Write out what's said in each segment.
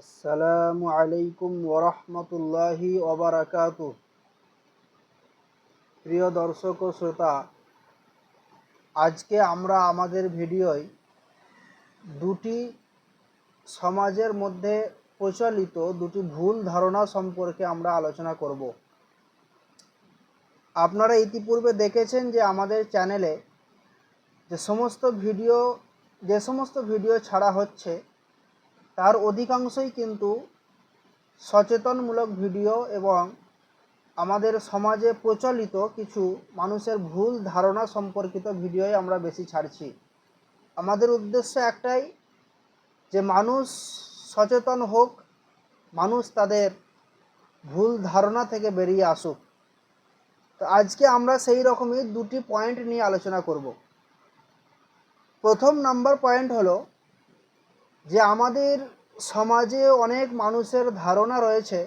আসসালামু আলাইকুম ওরহমতুল্লাহি ওবারাকাতু। প্রিয় দর্শক ও শ্রোতা, আজকে আমরা আমাদের ভিডিওয় দুটি সমাজের মধ্যে প্রচলিত দুটি ভুল ধারণা সম্পর্কে আমরা আলোচনা করব। আপনারা ইতিপূর্বে দেখেছেন যে আমাদের চ্যানেলে যে সমস্ত ভিডিও ছাড়া হচ্ছে তার অধিকাংশই কিন্তু সচেতনমূলক ভিডিও এবং আমাদের সমাজে প্রচলিত কিছু মানুষের ভুল ধারণা সম্পর্কিত ভিডিওই আমরা বেশি ছাড়ছি। আমাদের উদ্দেশ্য একটাই, যে মানুষ সচেতন হোক, মানুষ তাদের ভুল ধারণা থেকে বেরিয়ে আসুক। তো আজকে আমরা সেই রকমই দুটি পয়েন্ট নিয়ে আলোচনা করব। প্রথম নাম্বার পয়েন্ট হলো যে আমাদের সমাজে অনেক মানুষের ধারণা রয়েছে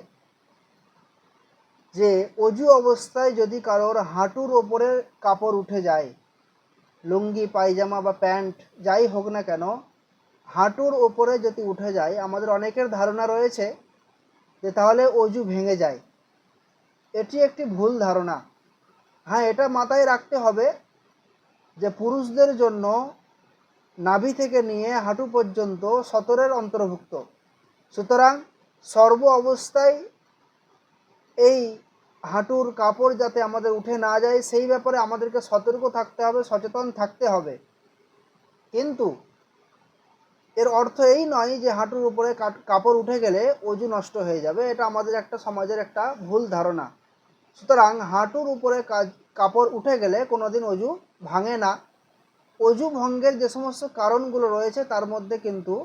যে অজু অবস্থায় যদি কারোর হাঁটুর ওপরে কাপড় উঠে যায়, লুঙ্গি পায়জামা বা প্যান্ট যাই হোক না কেন, হাঁটুর ওপরে যদি উঠে যায়, আমাদের অনেকের ধারণা রয়েছে যে তাহলে অজু ভেঙে যায়। এটি একটি ভুল ধারণা। হ্যাঁ, এটা মাথায় রাখতে হবে যে পুরুষদের জন্য নাভি থেকে নিয়ে হাঁটু পর্যন্ত সতরের অন্তর্ভুক্ত। সুতরাং সর্ব অবস্থায় এই হাঁটুর কাপড় যাতে আমাদের উঠে না যায় সেই ব্যাপারে আমাদেরকে সতর্ক থাকতে হবে, সচেতন থাকতে হবে। কিন্তু এর অর্থ এই নয় যে হাঁটুর উপরে কাপড় উঠে গেলে অজু নষ্ট হয়ে যাবে। এটা আমাদের একটা সমাজের একটা ভুল ধারণা। সুতরাং হাঁটুর উপরে কাপড় উঠে গেলে কোনোদিন অজু ভাঙে না। অজু ভঙ্গের যে সমস্ত কারণগুলো রয়েছে তার মধ্যে কিন্তু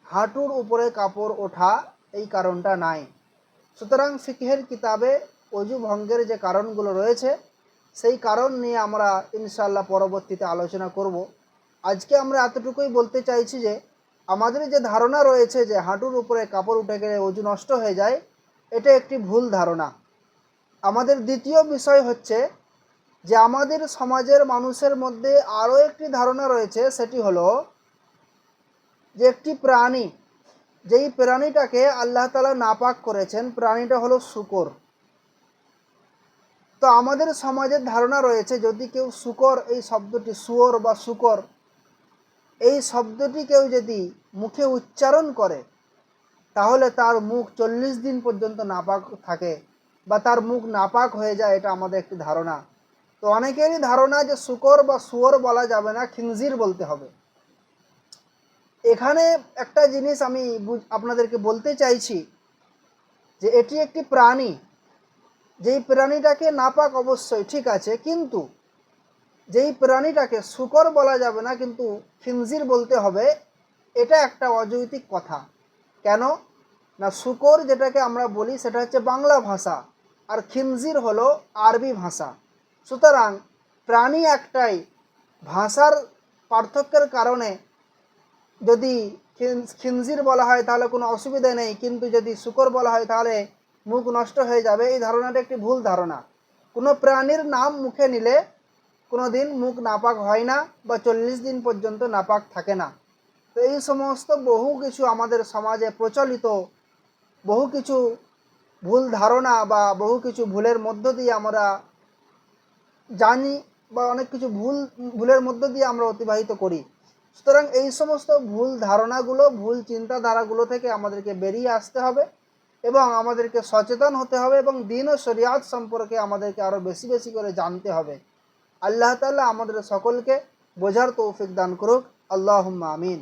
হাঁটুর উপরে কাপড় ওঠা এই কারণটা নাই। সুতরাং ফিকহের কিতাবে অজু ভঙ্গের যে কারণগুলো রয়েছে সেই কারণ নিয়ে আমরা ইনশাআল্লাহ পরবর্তীতে আলোচনা করব। আজকে আমরা এতটুকুই বলতে চাইছি যে আমাদের যে ধারণা রয়েছে যে হাঁটুর উপরে কাপড় উঠে গেলে অজু নষ্ট হয়ে যায়, এটা একটি ভুল ধারণা। আমাদের দ্বিতীয় বিষয় হচ্ছে যে আমাদের সমাজের মানুষের মধ্যে আরও একটি ধারণা রয়েছে, সেটি হলো যে একটি প্রাণী, যেই প্রাণীটাকে আল্লাহ তাআলা নাপাক করেছেন, প্রাণীটা হলো শূকর। তো আমাদের সমাজের ধারণা রয়েছে যদি কেউ শূকর, এই শব্দটি শুয়োর বা শূকর, এই শব্দটি কেউ যদি মুখে উচ্চারণ করে তাহলে তার মুখ 40 দিন পর্যন্ত নাপাক থাকে বা তার মুখ নাপাক হয়ে যায়। এটা আমাদের একটি ধারণা। তো অনেকেরই ধারণা যে শূকর বা শুয়োর বলা যাবে না, খিনজির বলতে হবে। এখানে একটা জিনিস আমি আপনাদেরকে বলতে চাইছি যে এটি একটি প্রাণী, যেই প্রাণীটাকে নাপাক অবশ্যই ঠিক আছে, কিন্তু যেই প্রাণীটাকে শূকর বলা যাবে না কিন্তু খিনজির বলতে হবে, এটা একটা অযৌক্তিক কথা। কেন না, শূকর যেটাকে আমরা বলি সেটা হচ্ছে বাংলা ভাষা, আর খিনজির হলো আরবি ভাষা। সুতরাং প্রাণী একটাই, ভাষার পার্থক্যের কারণে যদি খিনজির বলা হয় তাহলে কোনো অসুবিধা নেই, কিন্তু যদি শূকর বলা হয় তাহলে মুখ নষ্ট হয়ে যাবে। এই ধারণাটা একটি ভুল ধারণা। কোনো প্রাণীর নাম মুখে নিলে কোনো দিন মুখ নাপাক হয় না বা 40 দিন পর্যন্ত নাপাক থাকে না। তো এই সমস্ত বহু কিছু আমাদের সমাজে প্রচলিত বহু কিছু ভুল ধারণা বা বহু কিছু ভুলের মধ্য দিয়ে আমরা জানি বা অনেক কিছু ভুলের মধ্য দিয়ে আমরা অতিবাহিত করি। সুতরাং এই সমস্ত ভুল ধারণাগুলো, ভুল চিন্তাধারাগুলো থেকে আমাদেরকে বেরিয়ে আসতে হবে এবং আমাদেরকে সচেতন হতে হবে এবং দ্বীন ও শরিয়াত সম্পর্কে আমাদেরকে আরও বেশি বেশি করে জানতে হবে। আল্লাহ তাআলা আমাদের সকলকে বোঝার তৌফিক দান করুক। আল্লাহুম্মা আমিন।